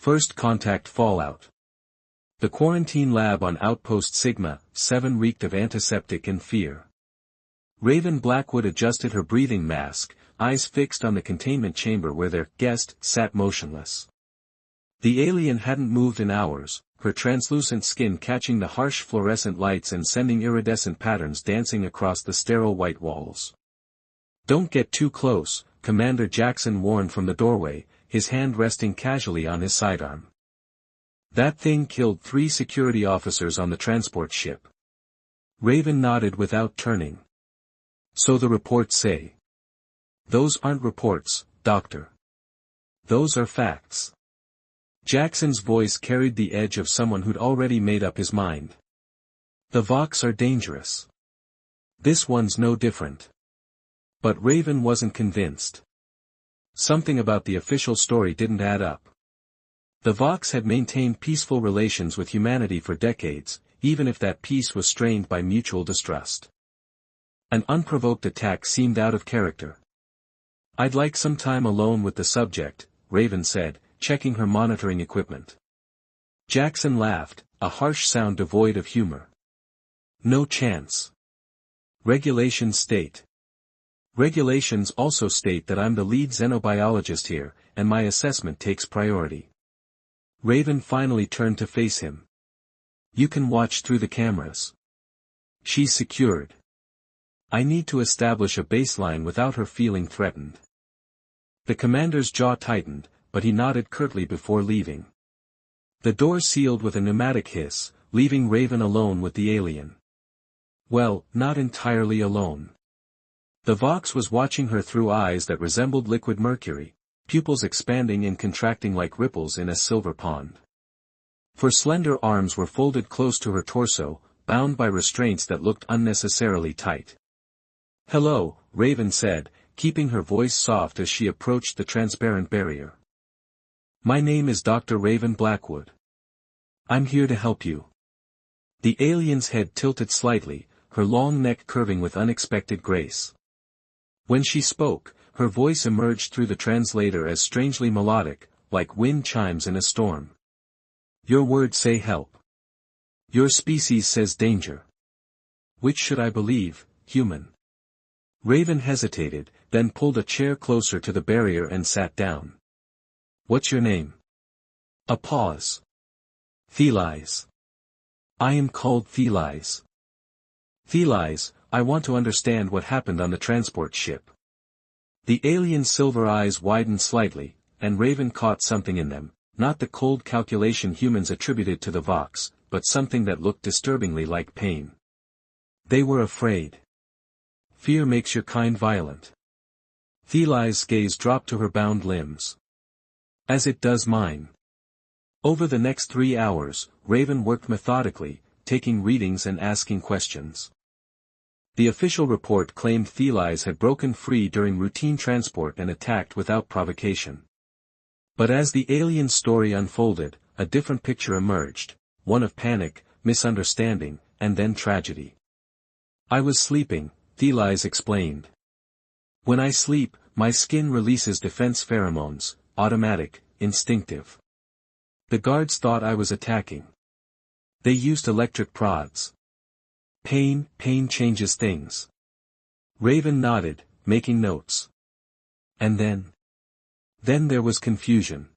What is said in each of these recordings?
First contact fallout. The quarantine lab on Outpost Sigma 7 reeked of antiseptic and fear. Raven Blackwood adjusted her breathing mask, eyes fixed on the containment chamber where their guest sat motionless. The alien hadn't moved in hours, her translucent skin catching the harsh fluorescent lights and sending iridescent patterns dancing across the sterile white walls. "Don't get too close," Commander Jackson warned from the doorway, his hand resting casually on his sidearm. "That thing killed 3 security officers on the transport ship." Raven nodded without turning. "So the reports say." "Those aren't reports, Doctor. Those are facts." Jackson's voice carried the edge of someone who'd already made up his mind. "The Vox are dangerous. This one's no different." But Raven wasn't convinced. Something about the official story didn't add up. The Vox had maintained peaceful relations with humanity for decades, even if that peace was strained by mutual distrust. An unprovoked attack seemed out of character. "I'd like some time alone with the subject," Raven said, checking her monitoring equipment. Jackson laughed, a harsh sound devoid of humor. "No chance. Regulations state." "Regulations also state that I'm the lead xenobiologist here, and my assessment takes priority." Raven finally turned to face him. "You can watch through the cameras. She's secured. I need to establish a baseline without her feeling threatened." The commander's jaw tightened, but he nodded curtly before leaving. The door sealed with a pneumatic hiss, leaving Raven alone with the alien. Well, not entirely alone. The Vox was watching her through eyes that resembled liquid mercury, pupils expanding and contracting like ripples in a silver pond. Her slender arms were folded close to her torso, bound by restraints that looked unnecessarily tight. "Hello," Raven said, keeping her voice soft as she approached the transparent barrier. "My name is Dr. Raven Blackwood. I'm here to help you." The alien's head tilted slightly, her long neck curving with unexpected grace. When she spoke, her voice emerged through the translator as strangely melodic, like wind chimes in a storm. "Your words say help. Your species says danger. Which should I believe, human?" Raven hesitated, then pulled a chair closer to the barrier and sat down. "What's your name?" A pause. "Thelies. I am called Thelies." "Thelies, I want to understand what happened on the transport ship." The alien's silver eyes widened slightly, and Raven caught something in them, not the cold calculation humans attributed to the Vox, but something that looked disturbingly like pain. "They were afraid. Fear makes your kind violent." Thelies' gaze dropped to her bound limbs. "As it does mine." Over the next 3 hours, Raven worked methodically, taking readings and asking questions. The official report claimed Thelies had broken free during routine transport and attacked without provocation. But as the alien story unfolded, a different picture emerged, one of panic, misunderstanding, and then tragedy. "I was sleeping," Thelies explained. "When I sleep, my skin releases defense pheromones, automatic, instinctive. The guards thought I was attacking. They used electric prods. Pain changes things." Raven nodded, making notes. "And then?" "Then there was confusion.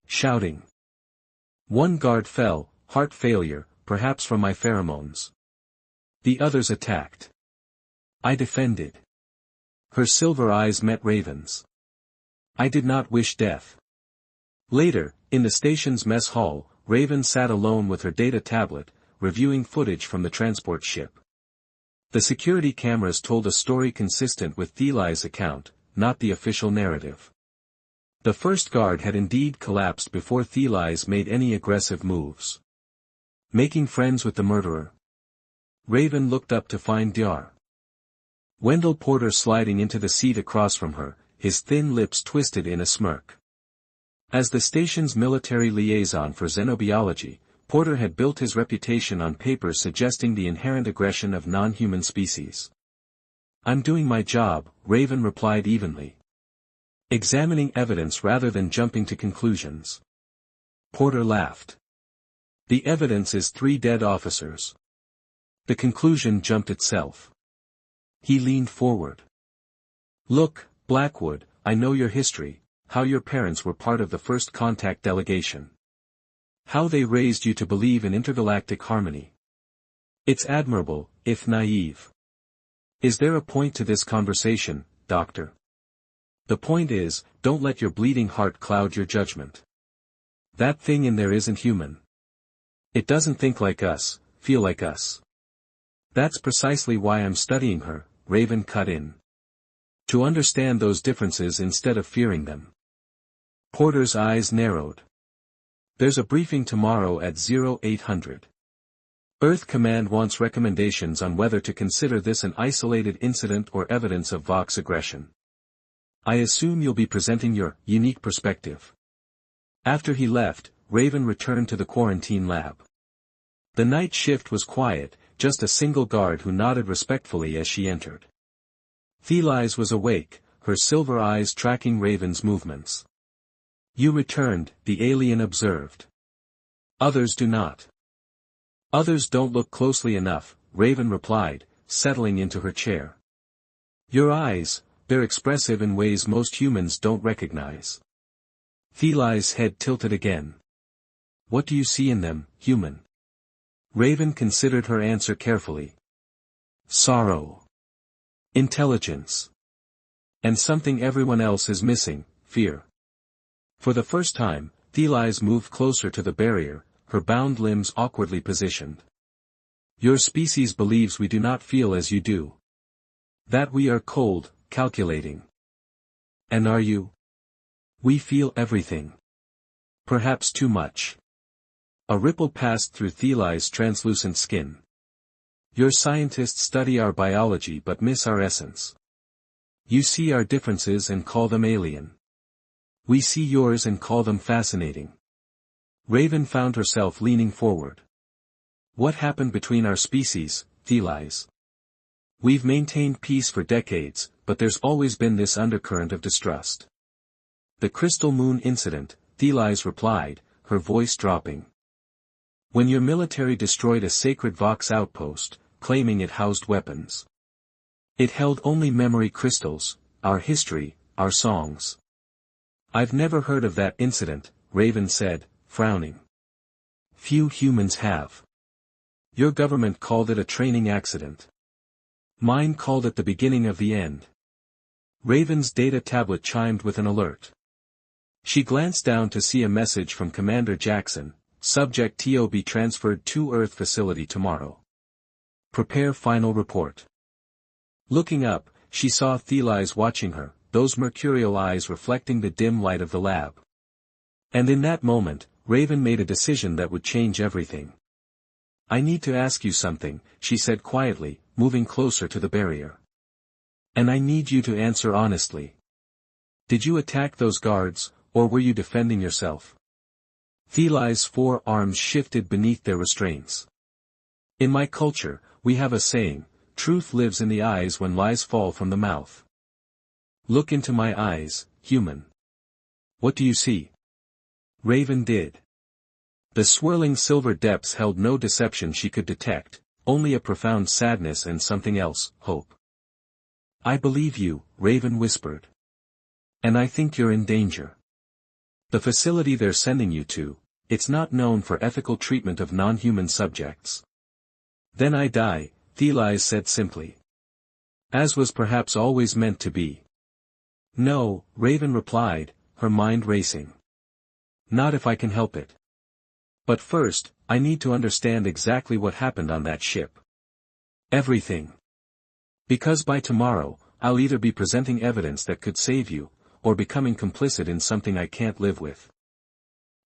Shouting. One guard fell, heart failure, perhaps from my pheromones. The others attacked. I defended." Her silver eyes met Raven's. "I did not wish death." Later, in the station's mess hall, Raven sat alone with her data tablet, reviewing footage from the transport ship. The security cameras told a story consistent with Thelies' account, not the official narrative. The first guard had indeed collapsed before Thelies made any aggressive moves. Making friends with the murderer? Raven looked up to find Dr. Wendell Porter sliding into the seat across from her, his thin lips twisted in a smirk. As the station's military liaison for xenobiology, Porter had built his reputation on papers suggesting the inherent aggression of non-human species. "I'm doing my job," Raven replied evenly. "Examining evidence rather than jumping to conclusions." Porter laughed. The evidence is 3 dead officers. The conclusion jumped itself. He leaned forward. Look, Blackwood, I know your history, how your parents were part of the first contact delegation. How they raised you to believe in intergalactic harmony. It's admirable, if naive. Is there a point to this conversation, Doctor? The point is, don't let your bleeding heart cloud your judgment. That thing in there isn't human. It doesn't think like us, feel like us. That's precisely why I'm studying her, Raven cut in. To understand those differences instead of fearing them. Porter's eyes narrowed. There's a briefing tomorrow at 0800. Earth Command wants recommendations on whether to consider this an isolated incident or evidence of Vox aggression. I assume you'll be presenting your unique perspective. After he left, Raven returned to the quarantine lab. The night shift was quiet, just a single guard who nodded respectfully as she entered. Thelise was awake, her silver eyes tracking Raven's movements. You returned, the alien observed. Others do not. Others don't look closely enough, Raven replied, settling into her chair. Your eyes, they're expressive in ways most humans don't recognize. Thelise's head tilted again. What do you see in them, human? Raven considered her answer carefully. Sorrow. Intelligence. And something everyone else is missing, fear. For the first time, Thelise moved closer to the barrier, her bound limbs awkwardly positioned. Your species believes we do not feel as you do. That we are cold, calculating. And are you? We feel everything. Perhaps too much. A ripple passed through Thelise's translucent skin. Your scientists study our biology but miss our essence. You see our differences and call them alien. We see yours and call them fascinating. Raven found herself leaning forward. What happened between our species, Thelise? We've maintained peace for decades, but there's always been this undercurrent of distrust. The Crystal Moon incident, Thelise replied, her voice dropping. When your military destroyed a sacred Vox outpost, claiming it housed weapons. It held only memory crystals, our history, our songs. I've never heard of that incident, Raven said, frowning. Few humans have. Your government called it a training accident. Mine called it the beginning of the end. Raven's data tablet chimed with an alert. She glanced down to see a message from Commander Jackson, subject TOB transferred to Earth facility tomorrow. Prepare final report. Looking up, she saw Thelise watching her, those mercurial eyes reflecting the dim light of the lab. And in that moment, Raven made a decision that would change everything. I need to ask you something, she said quietly, moving closer to the barrier. And I need you to answer honestly. Did you attack those guards, or were you defending yourself? Thelise's 4 arms shifted beneath their restraints. In my culture, we have a saying, truth lives in the eyes when lies fall from the mouth. Look into my eyes, human. What do you see? Raven did. The swirling silver depths held no deception she could detect, only a profound sadness and something else, hope. I believe you, Raven whispered. And I think you're in danger. The facility they're sending you to, it's not known for ethical treatment of non-human subjects. Then I die, Thelise said simply. As was perhaps always meant to be. No, Raven replied, her mind racing. Not if I can help it. But first, I need to understand exactly what happened on that ship. Everything. Because by tomorrow, I'll either be presenting evidence that could save you, or becoming complicit in something I can't live with.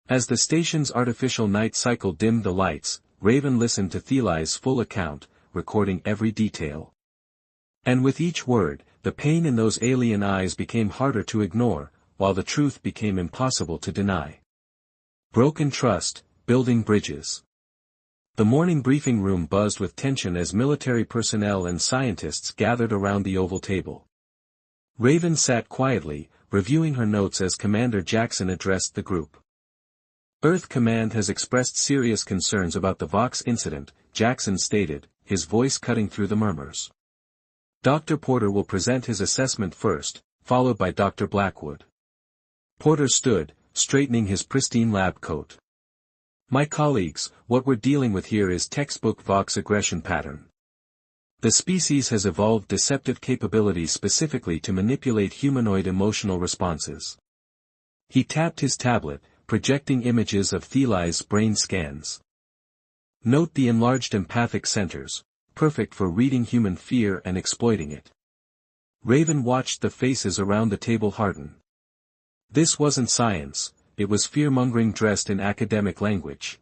As the station's artificial night cycle dimmed the lights, Raven listened to Thelise's full account, recording every detail. And with each word, the pain in those alien eyes became harder to ignore, while the truth became impossible to deny. Broken trust, building bridges. The morning briefing room buzzed with tension as military personnel and scientists gathered around the oval table. Raven sat quietly, reviewing her notes as Commander Jackson addressed the group. Earth Command has expressed serious concerns about the Vox incident, Jackson stated, his voice cutting through the murmurs. Dr. Porter will present his assessment first, followed by Dr. Blackwood. Porter stood, straightening his pristine lab coat. My colleagues, what we're dealing with here is textbook Vox aggression pattern. The species has evolved deceptive capabilities specifically to manipulate humanoid emotional responses. He tapped his tablet, projecting images of Theli's brain scans. Note the enlarged empathic centers, perfect for reading human fear and exploiting it. Raven watched the faces around the table harden. This wasn't science, it was fear-mongering dressed in academic language.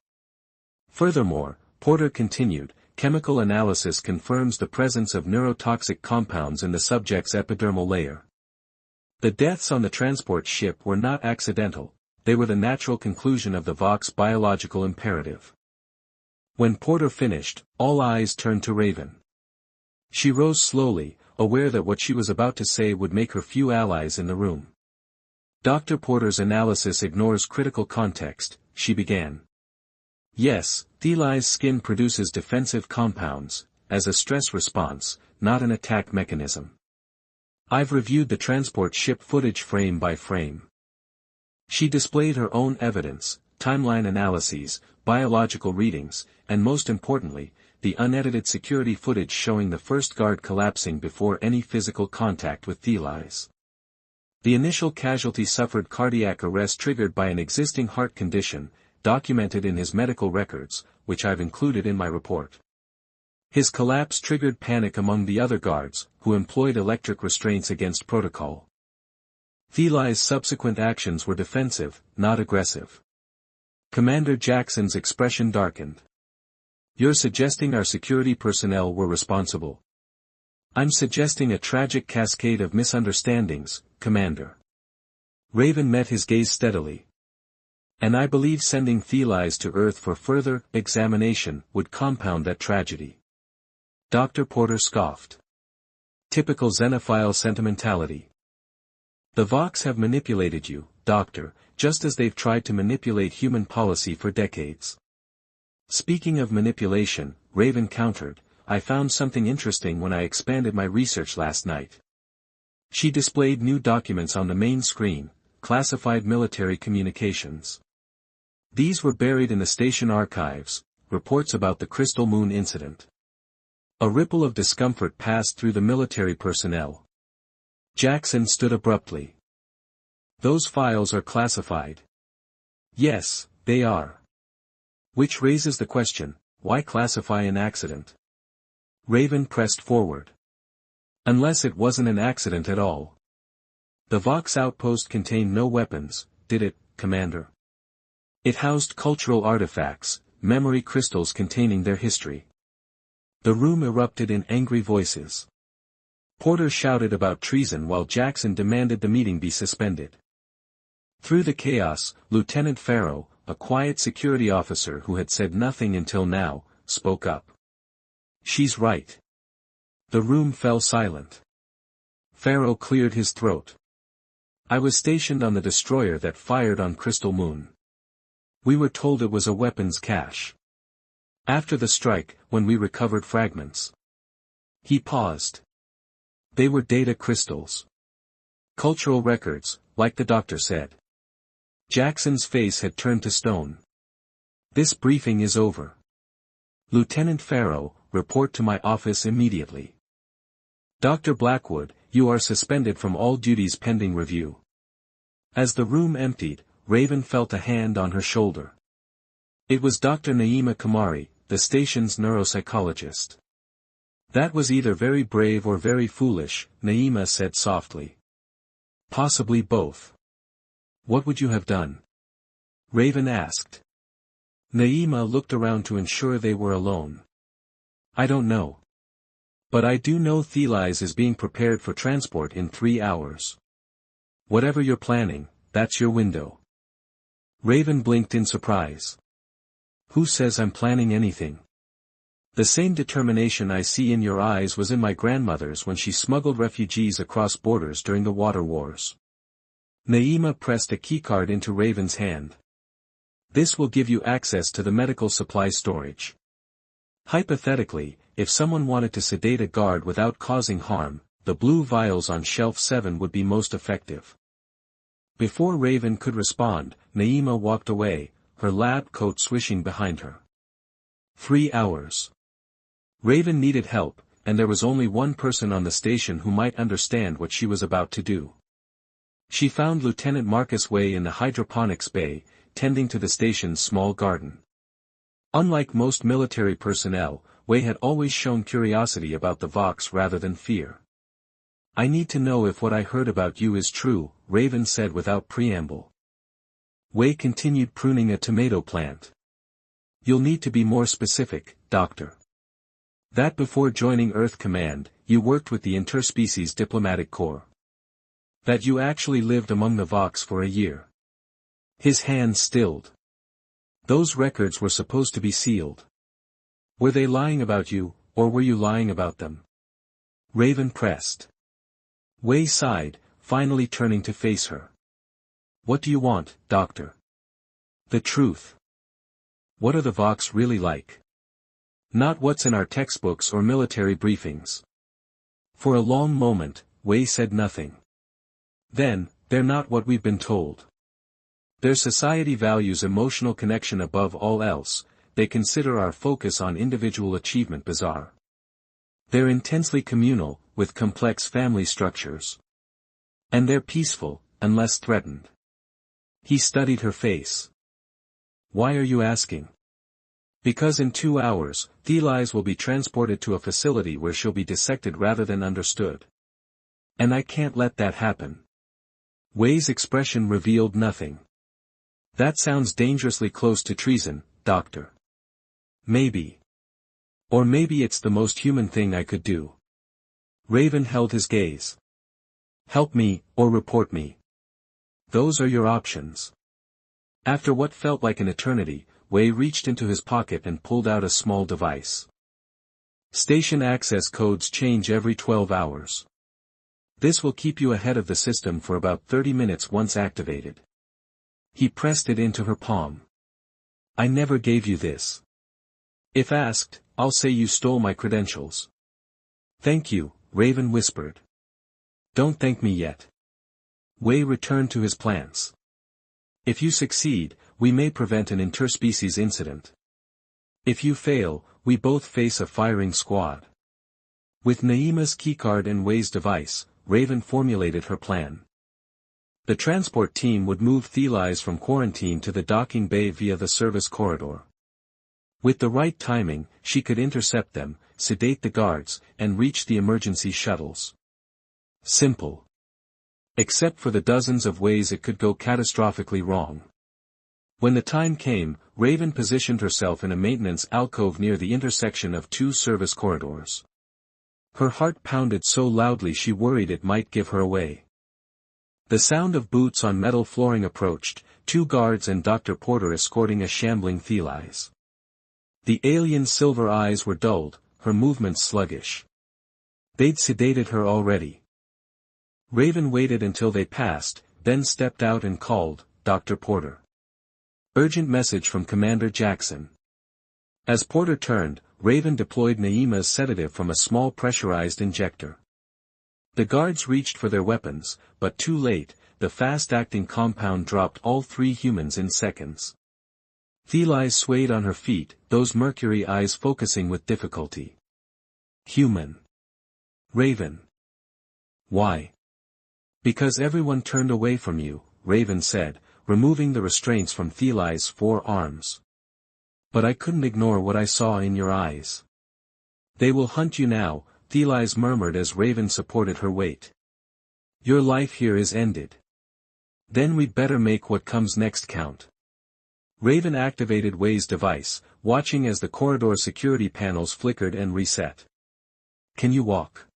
Furthermore, Porter continued, chemical analysis confirms the presence of neurotoxic compounds in the subject's epidermal layer. The deaths on the transport ship were not accidental, they were the natural conclusion of the Vox biological imperative. When Porter finished, all eyes turned to Raven. She rose slowly, aware that what she was about to say would make her few allies in the room. Dr. Porter's analysis ignores critical context, she began. Yes, Theli's skin produces defensive compounds, as a stress response, not an attack mechanism. I've reviewed the transport ship footage frame by frame. She displayed her own evidence, timeline analyses, biological readings, and most importantly, the unedited security footage showing the first guard collapsing before any physical contact with Theli's. The initial casualty suffered cardiac arrest triggered by an existing heart condition, documented in his medical records, which I've included in my report. His collapse triggered panic among the other guards, who employed electric restraints against protocol. Theli's subsequent actions were defensive, not aggressive. Commander Jackson's expression darkened. You're suggesting our security personnel were responsible. I'm suggesting a tragic cascade of misunderstandings, Commander. Raven met his gaze steadily. And I believe sending Theli's to Earth for further examination would compound that tragedy. Dr. Porter scoffed. Typical xenophile sentimentality. The Vox have manipulated you, Doctor, just as they've tried to manipulate human policy for decades. Speaking of manipulation, Raven countered, I found something interesting when I expanded my research last night. She displayed new documents on the main screen, classified military communications. These were buried in the station archives, reports about the Crystal Moon incident. A ripple of discomfort passed through the military personnel. Jackson stood abruptly. Those files are classified. Yes, they are. Which raises the question, why classify an accident? Raven pressed forward. Unless it wasn't an accident at all. The Vox outpost contained no weapons, did it, Commander? It housed cultural artifacts, memory crystals containing their history. The room erupted in angry voices. Porter shouted about treason while Jackson demanded the meeting be suspended. Through the chaos, Lieutenant Farrow, a quiet security officer who had said nothing until now, spoke up. She's right. The room fell silent. Farrow cleared his throat. I was stationed on the destroyer that fired on Crystal Moon. We were told it was a weapons cache. After the strike, when we recovered fragments. He paused. They were data crystals. Cultural records, like the doctor said. Jackson's face had turned to stone. This briefing is over. Lieutenant Farrow, report to my office immediately. Dr. Blackwood, you are suspended from all duties pending review. As the room emptied, Raven felt a hand on her shoulder. It was Dr. Naima Kamari, the station's neuropsychologist. That was either very brave or very foolish, Naima said softly. Possibly both. What would you have done? Raven asked. Naima looked around to ensure they were alone. I don't know. But I do know Theli's is being prepared for transport in 3 hours. Whatever you're planning, that's your window. Raven blinked in surprise. Who says I'm planning anything? The same determination I see in your eyes was in my grandmother's when she smuggled refugees across borders during the water wars. Naima pressed a keycard into Raven's hand. This will give you access to the medical supply storage. Hypothetically, if someone wanted to sedate a guard without causing harm, the blue vials on shelf 7 would be most effective. Before Raven could respond, Naima walked away, her lab coat swishing behind her. 3 hours. Raven needed help, and there was only one person on the station who might understand what she was about to do. She found Lieutenant Marcus Way in the hydroponics bay, tending to the station's small garden. Unlike most military personnel, Way had always shown curiosity about the Vox rather than fear. "I need to know if what I heard about you is true," Raven said without preamble. Way continued pruning a tomato plant. "You'll need to be more specific, Doctor. That before joining Earth Command, you worked with the Interspecies Diplomatic Corps. That you actually lived among the Vox for a year." His hand stilled. "Those records were supposed to be sealed. Were they lying about you, or were you lying about them?" Raven pressed. Way sighed, finally turning to face her. "What do you want, Doctor?" "The truth. What are the Vox really like? Not what's in our textbooks or military briefings." For a long moment, Way said nothing. "Then, they're not what we've been told. Their society values emotional connection above all else, they consider our focus on individual achievement bizarre. They're intensely communal, with complex family structures. And they're peaceful, unless threatened." He studied her face. "Why are you asking?" "Because in 2 hours, Thelize will be transported to a facility where she'll be dissected rather than understood. And I can't let that happen." Way's expression revealed nothing. "That sounds dangerously close to treason, Doctor." "Maybe. Or maybe it's the most human thing I could do." Raven held his gaze. "Help me, or report me. Those are your options." After what felt like an eternity, Way reached into his pocket and pulled out a small device. "Station access codes change every 12 hours. This will keep you ahead of the system for about 30 minutes once activated." He pressed it into her palm. "I never gave you this. If asked, I'll say you stole my credentials." "Thank you," Raven whispered. "Don't thank me yet." Way returned to his plants. "If you succeed, we may prevent an interspecies incident. If you fail, we both face a firing squad." With Naima's keycard and Way's device, Raven formulated her plan. The transport team would move Thelize from quarantine to the docking bay via the service corridor. With the right timing, she could intercept them, sedate the guards, and reach the emergency shuttles. Simple. Except for the dozens of ways it could go catastrophically wrong. When the time came, Raven positioned herself in a maintenance alcove near the intersection of 2 service corridors. Her heart pounded so loudly she worried it might give her away. The sound of boots on metal flooring approached, 2 guards and Dr. Porter escorting a shambling Thelize. The alien's silver eyes were dulled, her movements sluggish. They'd sedated her already. Raven waited until they passed, then stepped out and called, "Dr. Porter. Urgent message from Commander Jackson." As Porter turned, Raven deployed Naima's sedative from a small pressurized injector. The guards reached for their weapons, but too late, the fast-acting compound dropped all 3 humans in seconds. Thelize swayed on her feet, those mercury eyes focusing with difficulty. "Human. Raven. Why?" "Because everyone turned away from you," Raven said, removing the restraints from Thelize's 4 arms. "But I couldn't ignore what I saw in your eyes." "They will hunt you now," Thelize murmured as Raven supported her weight. "Your life here is ended. Then we'd better make what comes next count." Raven activated Way's device, watching as the corridor security panels flickered and reset. "Can you walk?"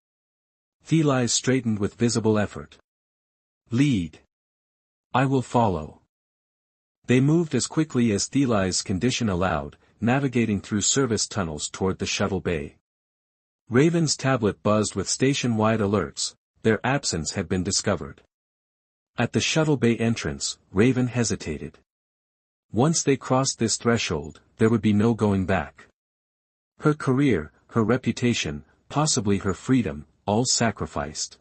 Thelize straightened with visible effort. "Lead. I will follow." They moved as quickly as Thelize's condition allowed, navigating through service tunnels toward the shuttle bay. Raven's tablet buzzed with station-wide alerts, their absence had been discovered. At the shuttle bay entrance, Raven hesitated. Once they crossed this threshold, there would be no going back. Her career, her reputation, possibly her freedom, all sacrificed.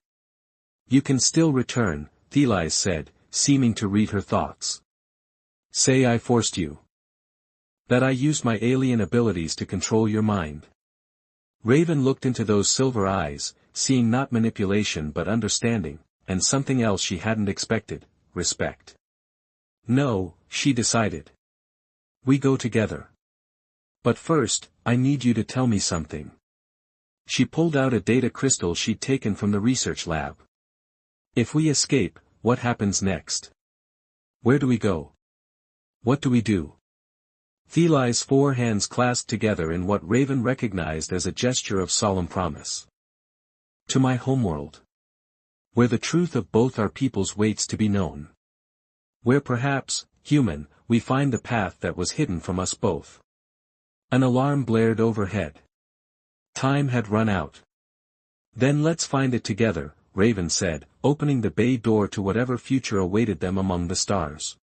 You can still return, Thelies said, seeming to read her thoughts. Say I forced you. That I used my alien abilities to control your mind. Raven looked into those silver eyes, seeing not manipulation but understanding, and something else she hadn't expected, respect. No, she decided. We go together. But first, I need you to tell me something. She pulled out a data crystal she'd taken from the research lab. If we escape, what happens next? Where do we go? What do we do? Thelies' four hands clasped together in what Raven recognized as a gesture of solemn promise. To my homeworld. Where the truth of both our peoples waits to be known. Where perhaps, human, we find the path that was hidden from us both. An alarm blared overhead. Time had run out. Then let's find it together, Raven said, opening the bay door to whatever future awaited them among the stars.